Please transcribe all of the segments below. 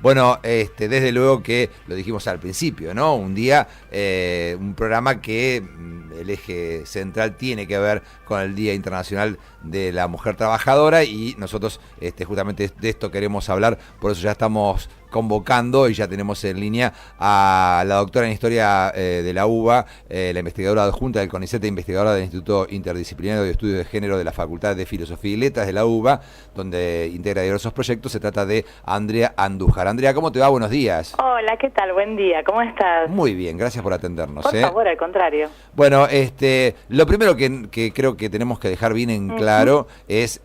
Bueno, desde luego que lo dijimos al principio, ¿no? Un día, un programa que el eje central tiene que ver con el Día Internacional de la Mujer Trabajadora y nosotros justamente de esto queremos hablar, por eso ya estamos convocando y ya tenemos en línea a la doctora en Historia de la UBA, la investigadora adjunta del CONICET, investigadora del Instituto Interdisciplinario de Estudios de Género de la Facultad de Filosofía y Letras de la UBA, donde integra diversos proyectos. Se trata de Andrea Andújar. Andrea, ¿cómo te va? Buenos días. Hola, ¿qué tal? Buen día, ¿cómo estás? Muy bien, gracias por atendernos. Por favor, al contrario. Bueno, lo primero que creo que tenemos que dejar bien en claro es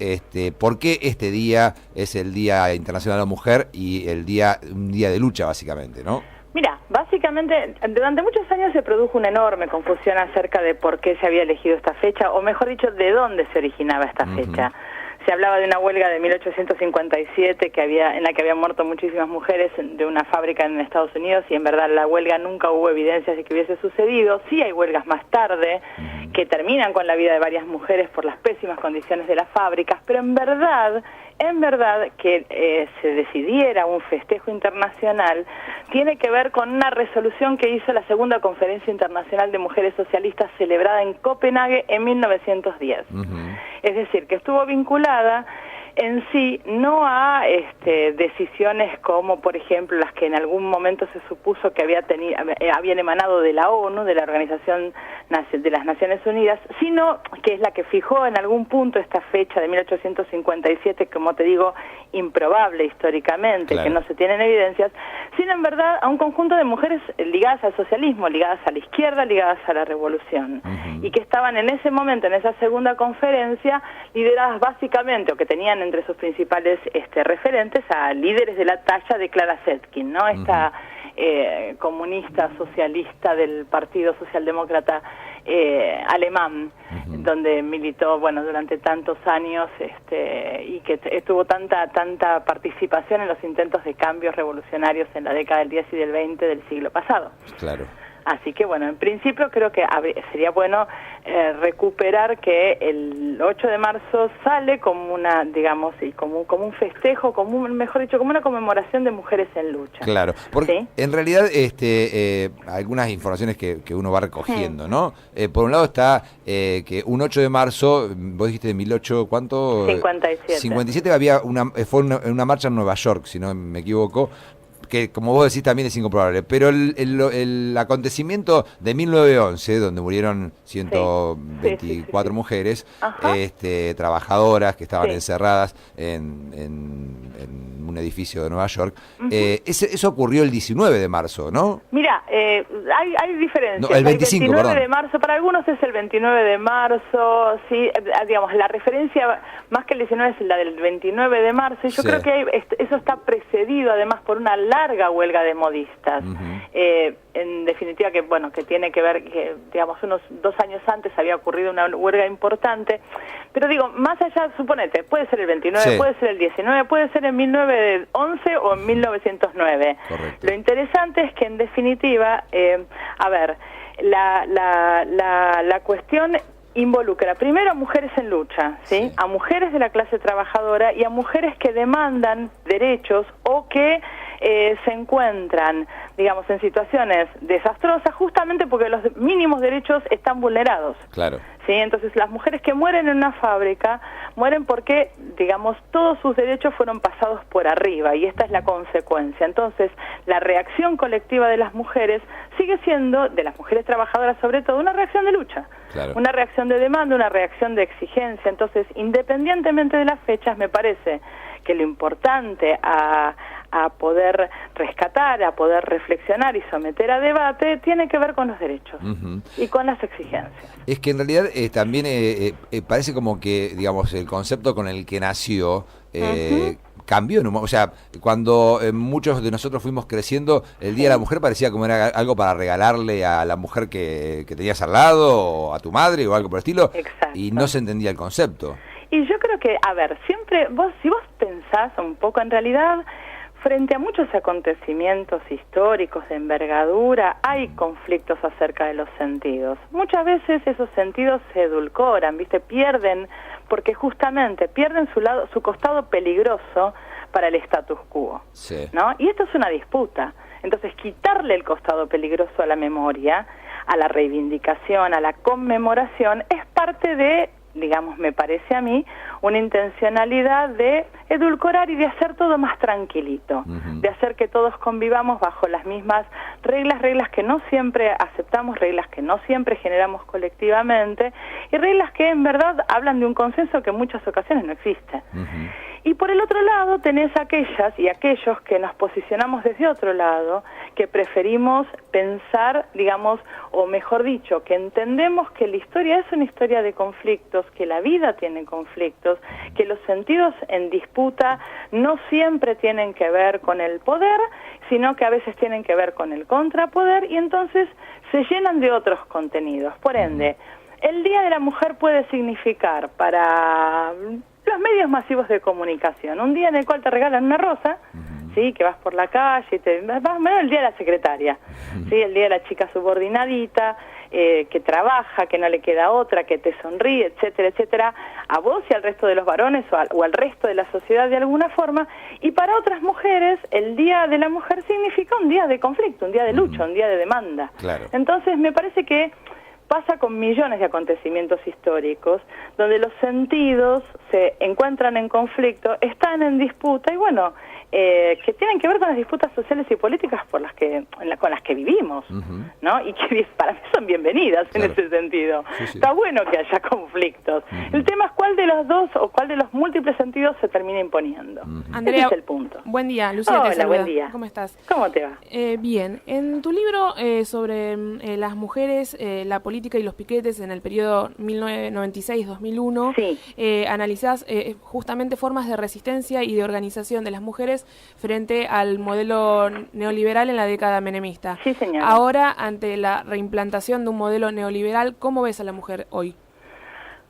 por qué este día es el Día Internacional de la Mujer y un día de lucha, básicamente, ¿no? Mira, básicamente, durante muchos años se produjo una enorme confusión acerca de por qué se había elegido esta fecha, o mejor dicho, de dónde se originaba esta fecha. Se hablaba de una huelga de 1857 en la que habían muerto muchísimas mujeres de una fábrica en Estados Unidos, y en verdad la huelga nunca hubo evidencias de que hubiese sucedido. Sí hay huelgas más tarde que terminan con la vida de varias mujeres por las pésimas condiciones de las fábricas, pero en verdad que se decidiera un festejo internacional tiene que ver con una resolución que hizo la Segunda Conferencia Internacional de Mujeres Socialistas celebrada en Copenhague en 1910. Es decir, que estuvo vinculada en sí no a decisiones como, por ejemplo, las que en algún momento se supuso que habían emanado de la ONU, de la Organización de las Naciones Unidas, sino que es la que fijó en algún punto esta fecha de 1857, como te digo, improbable históricamente, claro, que no se tienen evidencias, sino en verdad a un conjunto de mujeres ligadas al socialismo, ligadas a la izquierda, ligadas a la revolución, y que estaban en ese momento, en esa segunda conferencia, lideradas básicamente, o que tenían entre sus principales referentes a líderes de la talla de Clara Zetkin, ¿no? Esta comunista socialista del Partido Socialdemócrata alemán, donde militó, bueno, durante tantos años y que tuvo tanta participación en los intentos de cambios revolucionarios en la década del 10 y del 20 del siglo pasado. Claro. Así que, bueno, en principio creo que sería bueno recuperar que el 8 de marzo sale como una, digamos, como un festejo, mejor dicho, como una conmemoración de mujeres en lucha. Claro, porque ¿sí? En realidad algunas informaciones que uno va recogiendo, ¿no? Por un lado está que un 8 de marzo, vos dijiste de 1800, ¿cuánto? 57. 57 fue una marcha en Nueva York, si no me equivoco, que como vos decís también es incomprobable, pero el acontecimiento de 1911, donde murieron 124 mujeres, trabajadoras que estaban encerradas en un edificio de Nueva York, eso ocurrió el 19 de marzo, ¿no? Mira, hay diferencias. No, el 25, el 29 perdón. de marzo, para algunos es el 29 de marzo, sí, digamos, la referencia más que el 19 es la del 29 de marzo, y yo creo que eso está precedido además por una larga huelga de modistas. En definitiva, que bueno, que tiene que ver que, digamos, unos 2 años antes había ocurrido una huelga importante, pero digo, más allá, suponete, puede ser el 29, puede ser el 19, puede ser en 1911 o en 1909. Correcto. Lo interesante es que, en definitiva, la cuestión involucra primero a mujeres en lucha, ¿sí? A mujeres de la clase trabajadora y a mujeres que demandan derechos o que se encuentran, digamos, en situaciones desastrosas justamente porque los mínimos derechos están vulnerados. Claro. ¿Sí? Entonces las mujeres que mueren en una fábrica mueren porque, digamos, todos sus derechos fueron pasados por arriba, y esta es la consecuencia. Entonces la reacción colectiva de las mujeres sigue siendo, de las mujeres trabajadoras sobre todo, una reacción de lucha, claro, una reacción de demanda, una reacción de exigencia. Entonces, independientemente de las fechas, me parece que lo importante a poder rescatar, a poder reflexionar y someter a debate tiene que ver con los derechos y con las exigencias. Es que en realidad también parece como que, digamos, el concepto con el que nació cambió, ¿no? O sea, cuando muchos de nosotros fuimos creciendo, el Día de la Mujer parecía como era algo para regalarle a la mujer que tenías al lado, o a tu madre, o algo por el estilo. Exacto. Y no se entendía el concepto. Y yo creo que, siempre, si vos pensás un poco, en realidad, frente a muchos acontecimientos históricos de envergadura, hay conflictos acerca de los sentidos. Muchas veces esos sentidos se edulcoran, ¿viste? Pierden, porque justamente pierden su costado peligroso para el status quo, sí. ¿no? Y esto es una disputa. Entonces, quitarle el costado peligroso a la memoria, a la reivindicación, a la conmemoración, es parte de, digamos, me parece a mí, una intencionalidad de edulcorar y de hacer todo más tranquilito, de hacer que todos convivamos bajo las mismas reglas que no siempre aceptamos, reglas que no siempre generamos colectivamente, y reglas que en verdad hablan de un consenso que en muchas ocasiones no existe. Y por el otro lado tenés aquellas y aquellos que nos posicionamos desde otro lado, que preferimos pensar, digamos, o mejor dicho, que entendemos que la historia es una historia de conflictos, que la vida tiene conflictos, que los sentidos en disputa no siempre tienen que ver con el poder, sino que a veces tienen que ver con el contrapoder, y entonces se llenan de otros contenidos. Por ende, el Día de la Mujer puede significar para los medios masivos de comunicación un día en el cual te regalan una rosa, ¿sí? Que vas por la calle, y el Día de la Secretaria, ¿sí? El Día de la chica subordinadita, que trabaja, que no le queda otra, que te sonríe, etcétera, etcétera, a vos y al resto de los varones o al resto de la sociedad de alguna forma. Y para otras mujeres, el Día de la Mujer significa un día de conflicto, un día de lucha, un día de demanda. Claro. Entonces, me parece que pasa con millones de acontecimientos históricos, donde los sentidos se encuentran en conflicto, están en disputa, y bueno, que tienen que ver con las disputas sociales y políticas con las que vivimos, ¿no? Y que para mí son bienvenidas en ese sentido. Sí. Está bueno que haya conflictos. El tema es cuál de los dos o cuál de los múltiples sentidos se termina imponiendo. Andrea, ese es el punto. Buen día, Lucía. Hola, buen día. ¿Cómo estás? ¿Cómo te va? Bien. En tu libro sobre las mujeres, la política y los piquetes en el periodo 1996-2001, sí, analizás justamente formas de resistencia y de organización de las mujeres frente al modelo neoliberal en la década menemista. Sí, señora. Ahora, ante la reimplantación de un modelo neoliberal, ¿cómo ves a la mujer hoy?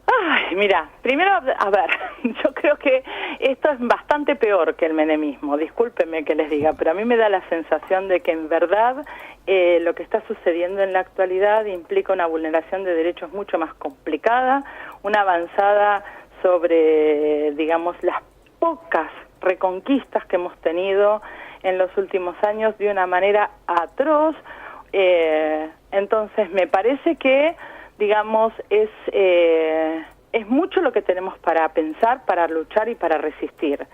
Ay, mira, primero, a ver, yo creo que esto es bastante peor que el menemismo, discúlpenme que les diga, pero a mí me da la sensación de que en verdad lo que está sucediendo en la actualidad implica una vulneración de derechos mucho más complicada, una avanzada sobre, digamos, las pocas reconquistas que hemos tenido en los últimos años de una manera atroz. Entonces me parece que, digamos, es mucho lo que tenemos para pensar, para luchar y para resistir,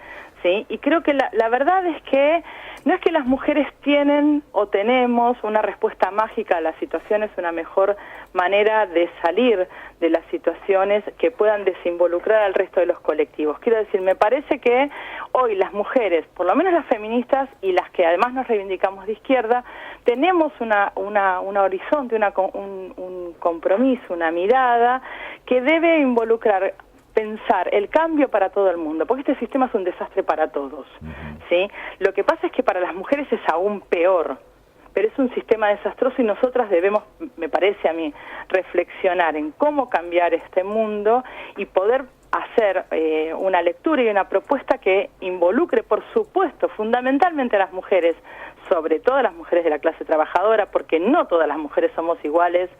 ¿sí? Y creo que la verdad es que no es que las mujeres tienen o tenemos una respuesta mágica a las situaciones, una mejor manera de salir de las situaciones que puedan desinvolucrar al resto de los colectivos. Quiero decir, me parece que hoy las mujeres, por lo menos las feministas y las que además nos reivindicamos de izquierda, tenemos un horizonte, un compromiso, una mirada que debe involucrar pensar el cambio para todo el mundo, porque este sistema es un desastre para todos, ¿sí? Lo que pasa es que para las mujeres es aún peor, pero es un sistema desastroso y nosotras debemos, me parece a mí, reflexionar en cómo cambiar este mundo y poder hacer una lectura y una propuesta que involucre, por supuesto, fundamentalmente a las mujeres, sobre todo a las mujeres de la clase trabajadora, porque no todas las mujeres somos iguales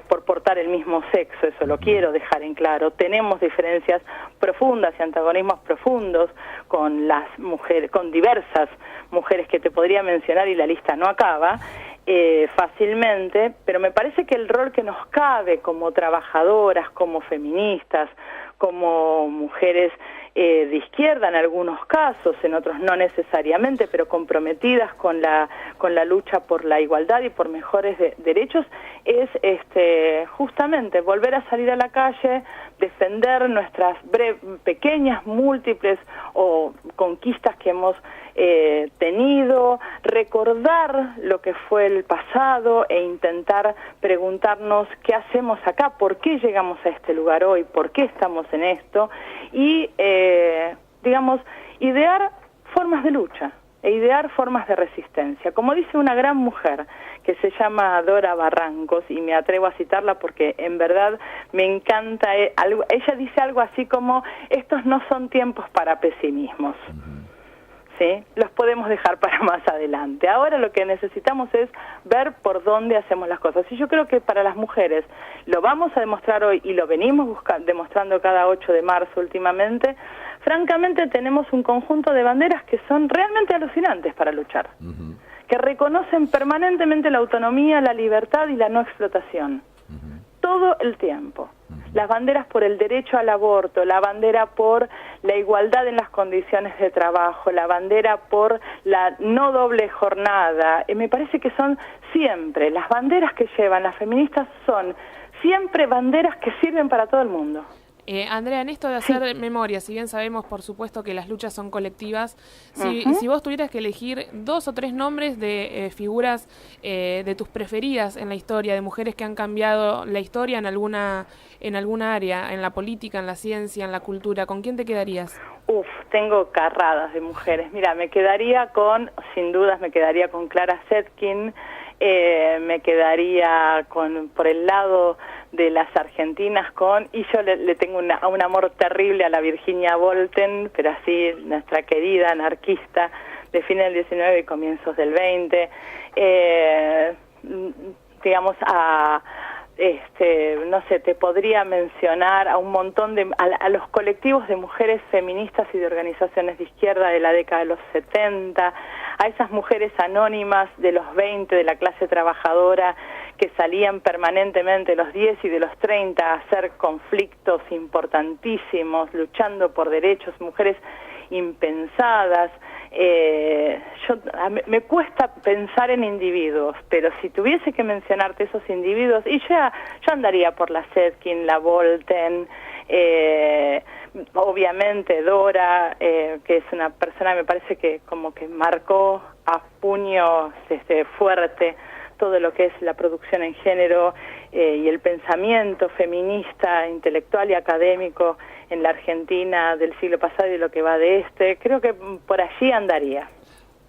por portar el mismo sexo, eso lo quiero dejar en claro. Tenemos diferencias profundas y antagonismos profundos con las mujeres, con diversas mujeres que te podría mencionar y la lista no acaba fácilmente, pero me parece que el rol que nos cabe como trabajadoras, como feministas, como mujeres de izquierda en algunos casos, en otros no necesariamente, pero comprometidas con la lucha por la igualdad y por mejores derechos, es justamente volver a salir a la calle, defender nuestras pequeñas, múltiples o conquistas que hemos tenido, recordar lo que fue el pasado e intentar preguntarnos qué hacemos acá, por qué llegamos a este lugar hoy, por qué estamos en esto, y digamos, idear formas de lucha e idear formas de resistencia. Como dice una gran mujer que se llama Dora Barrancos, y me atrevo a citarla porque en verdad me encanta, ella dice algo así como: estos no son tiempos para pesimismos, ¿sí? Los podemos dejar para más adelante. Ahora lo que necesitamos es ver por dónde hacemos las cosas. Y yo creo que para las mujeres lo vamos a demostrar hoy, y lo venimos demostrando cada 8 de marzo últimamente, francamente tenemos un conjunto de banderas que son realmente alucinantes para luchar, que reconocen permanentemente la autonomía, la libertad y la no explotación, todo el tiempo. Las banderas por el derecho al aborto, la bandera por la igualdad en las condiciones de trabajo, la bandera por la no doble jornada. Me parece que son siempre, las banderas que llevan las feministas son siempre banderas que sirven para todo el mundo. Andrea, en esto de hacer memoria, si bien sabemos por supuesto que las luchas son colectivas, si vos tuvieras que elegir 2 o 3 nombres de figuras de tus preferidas en la historia, de mujeres que han cambiado la historia en alguna área, en la política, en la ciencia, en la cultura, ¿con quién te quedarías? Tengo carradas de mujeres. Mira, sin dudas me quedaría con Clara Zetkin, me quedaría por el lado de las argentinas y yo le tengo un amor terrible a la Virginia Volten, pero así nuestra querida anarquista de fines del 19 y comienzos del 20, digamos no sé, te podría mencionar a un montón a los colectivos de mujeres feministas y de organizaciones de izquierda de la década de los 70, a esas mujeres anónimas de los 20, de la clase trabajadora, que salían permanentemente los 10 y de los 30 a hacer conflictos importantísimos, luchando por derechos, mujeres impensadas. Me cuesta pensar en individuos, pero si tuviese que mencionarte esos individuos, y yo andaría por la Zetkin, la Volten, obviamente Dora, que es una persona, me parece que como que marcó a puño fuerte todo lo que es la producción en género y el pensamiento feminista, intelectual y académico en la Argentina del siglo pasado y lo que va de creo que por allí andaría.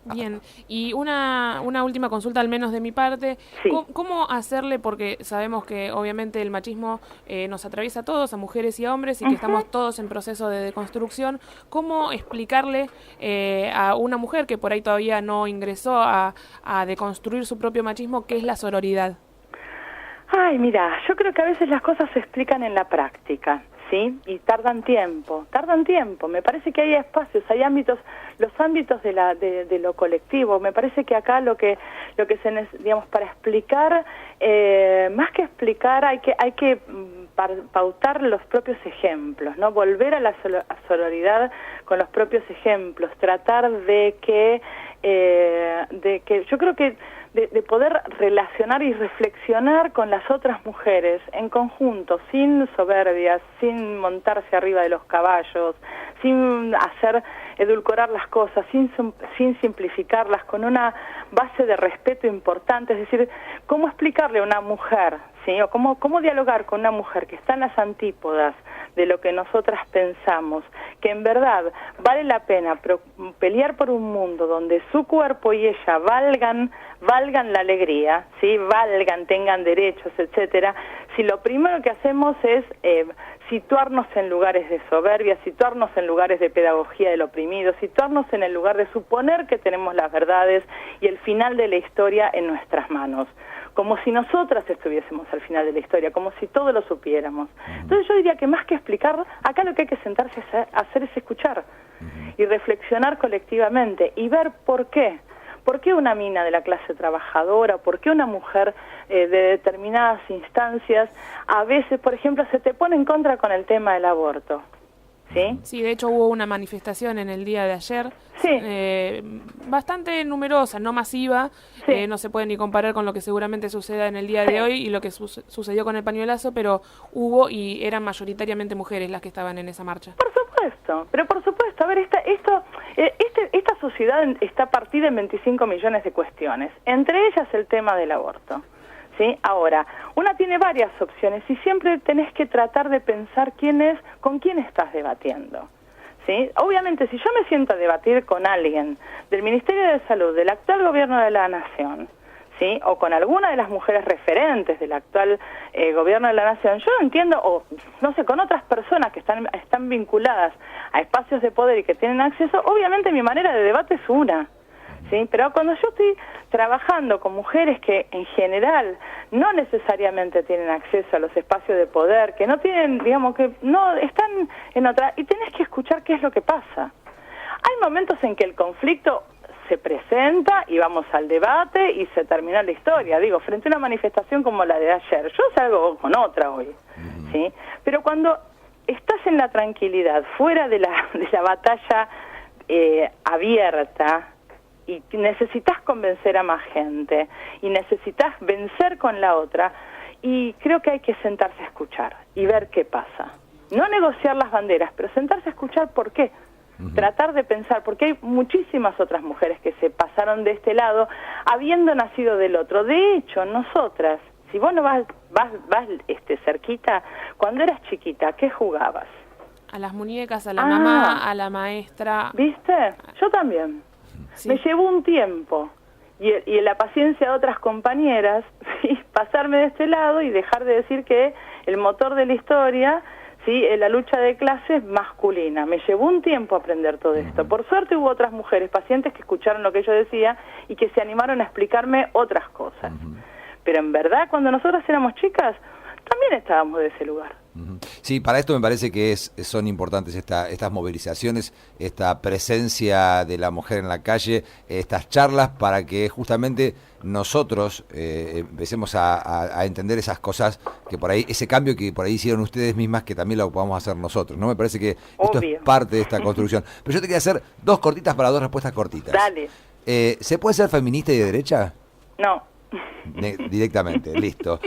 Bien, y una última consulta al menos de mi parte, sí. ¿Cómo hacerle? Porque sabemos que obviamente el machismo nos atraviesa a todos, a mujeres y a hombres, y que estamos todos en proceso de deconstrucción. ¿Cómo explicarle a una mujer que por ahí todavía no ingresó a deconstruir su propio machismo qué es la sororidad? Ay, mira, yo creo que a veces las cosas se explican en la práctica, ¿sí? Y tardan tiempo. Me parece que hay espacios, hay ámbitos, los ámbitos de lo colectivo. Me parece que acá lo que digamos, para explicar, más que explicar, hay que pautar los propios ejemplos, ¿no? Volver a la sororidad con los propios ejemplos, tratar de que yo creo que de poder relacionar y reflexionar con las otras mujeres en conjunto, sin soberbias, sin montarse arriba de los caballos, sin edulcorar las cosas, sin simplificarlas, con una base de respeto importante. Es decir, cómo explicarle a una mujer, ¿sí? O cómo dialogar con una mujer que está en las antípodas de lo que nosotras pensamos, que en verdad vale la pena pelear por un mundo donde su cuerpo y ella valgan la alegría, ¿sí? Tengan derechos, etcétera. Si lo primero que hacemos es situarnos en lugares de soberbia, situarnos en lugares de pedagogía del oprimido, situarnos en el lugar de suponer que tenemos las verdades y el final de la historia en nuestras manos, como si nosotras estuviésemos al final de la historia, como si todo lo supiéramos. Entonces yo diría que más que explicar, acá lo que hay que sentarse a hacer es escuchar y reflexionar colectivamente y ver por qué. ¿Por qué una mina de la clase trabajadora? ¿Por qué una mujer de determinadas instancias a veces, por ejemplo, se te pone en contra con el tema del aborto? ¿Sí? Sí, de hecho hubo una manifestación en el día de ayer, bastante numerosa, no masiva, no se puede ni comparar con lo que seguramente suceda en el día de hoy y lo que sucedió con el pañuelazo, pero hubo y eran mayoritariamente mujeres las que estaban en esa marcha. Por supuesto, a ver, esta sociedad está partida en 25 millones de cuestiones, entre ellas el tema del aborto. ¿Sí? Ahora, una tiene varias opciones y siempre tenés que tratar de pensar con quién estás debatiendo. ¿Sí? Obviamente, si yo me siento a debatir con alguien del Ministerio de Salud, del actual gobierno de la Nación, ¿sí? O con alguna de las mujeres referentes del actual gobierno de la Nación, yo entiendo, o no sé, con otras personas que están vinculadas a espacios de poder y que tienen acceso, obviamente mi manera de debate es una. ¿Sí? ¿sí? Pero cuando yo estoy trabajando con mujeres que en general no necesariamente tienen acceso a los espacios de poder, que no tienen, digamos, que no están en otra, y tenés que escuchar qué es lo que pasa. Hay momentos en que el conflicto se presenta y vamos al debate y se terminó la historia. Digo, frente a una manifestación como la de ayer, yo salgo con otra hoy, ¿sí? Pero cuando estás en la tranquilidad, fuera de la batalla abierta, y necesitas convencer a más gente, y necesitas vencer con la otra, y creo que hay que sentarse a escuchar y ver qué pasa. No negociar las banderas, pero sentarse a escuchar por qué. Tratar de pensar, porque hay muchísimas otras mujeres que se pasaron de este lado habiendo nacido del otro. De hecho, nosotras, si vos no vas cerquita, cuando eras chiquita, ¿qué jugabas? A las muñecas, a la mamá, a la maestra. ¿Viste? Yo también. Sí. Me llevó un tiempo y la paciencia de otras compañeras, ¿sí? Pasarme de este lado y dejar de decir que el motor de la historia, sí, la lucha de clases masculina. Me llevó un tiempo aprender todo esto. Por suerte hubo otras mujeres pacientes que escucharon lo que yo decía y que se animaron a explicarme otras cosas. Pero en verdad, cuando nosotras éramos chicas, también estábamos de ese lugar. Sí, para esto me parece que son importantes estas movilizaciones, esta presencia de la mujer en la calle, estas charlas, para que justamente nosotros empecemos a entender esas cosas que por ahí, ese cambio que por ahí hicieron ustedes mismas, que también lo podamos hacer nosotros, ¿no? Me parece que esto es parte de esta construcción. Pero yo te quería hacer dos cortitas para dos respuestas cortitas. Dale. ¿Se puede ser feminista y de derecha? No. Directamente, listo.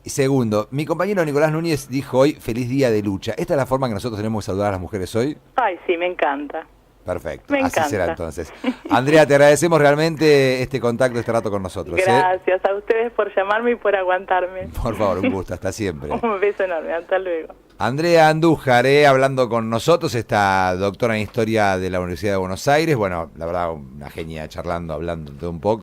Segundo, mi compañero Nicolás Núñez dijo hoy, feliz día de lucha. ¿Esta es la forma que nosotros tenemos que saludar a las mujeres hoy? Ay, sí, me encanta. Perfecto, así será entonces. Andrea, te agradecemos realmente este contacto, este rato con nosotros. Gracias a ustedes por llamarme y por aguantarme. Por favor, un gusto, hasta siempre. Un beso enorme, hasta luego. Andrea Andújar, hablando con nosotros, esta doctora en Historia de la Universidad de Buenos Aires. Bueno, la verdad, una genia charlando, hablando de un poco.